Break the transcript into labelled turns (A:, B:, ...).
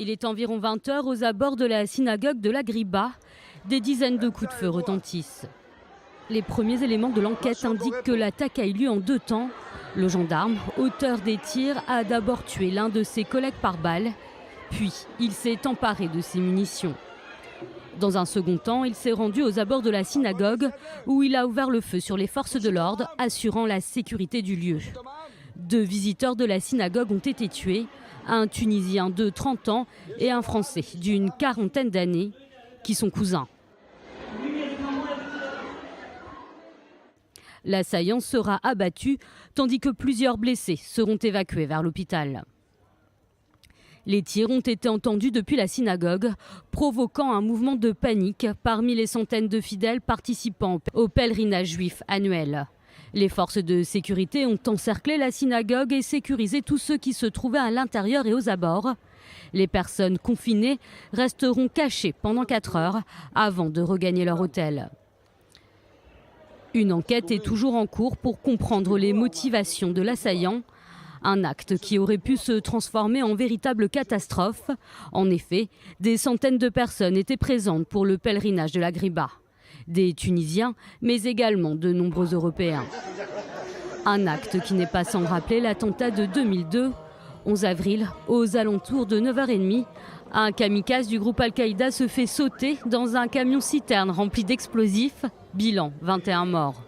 A: Il est environ 20 h aux abords de la synagogue de la Griba. Des dizaines de coups de feu retentissent. Les premiers éléments de l'enquête indiquent que l'attaque a eu lieu en 2 temps. Le gendarme, auteur des tirs, a d'abord tué l'un de ses collègues par balle, puis il s'est emparé de ses munitions. Dans un second temps, il s'est rendu aux abords de la synagogue où il a ouvert le feu sur les forces de l'ordre, assurant la sécurité du lieu. 2 visiteurs de la synagogue ont été tués, un Tunisien de 30 ans et un Français d'une quarantaine d'années, qui sont cousins. L'assaillant sera abattu, tandis que plusieurs blessés seront évacués vers l'hôpital. Les tirs ont été entendus depuis la synagogue, provoquant un mouvement de panique parmi les centaines de fidèles participant au pèlerinage juif annuel. Les forces de sécurité ont encerclé la synagogue et sécurisé tous ceux qui se trouvaient à l'intérieur et aux abords. Les personnes confinées resteront cachées pendant 4 heures avant de regagner leur hôtel. Une enquête est toujours en cours pour comprendre les motivations de l'assaillant. Un acte qui aurait pu se transformer en véritable catastrophe. En effet, des centaines de personnes étaient présentes pour le pèlerinage de la Griba. Des Tunisiens, mais également de nombreux Européens. Un acte qui n'est pas sans rappeler l'attentat de 2002. 11 avril, aux alentours de 9h30, un kamikaze du groupe Al-Qaïda se fait sauter dans un camion-citerne rempli d'explosifs. Bilan, 21 morts.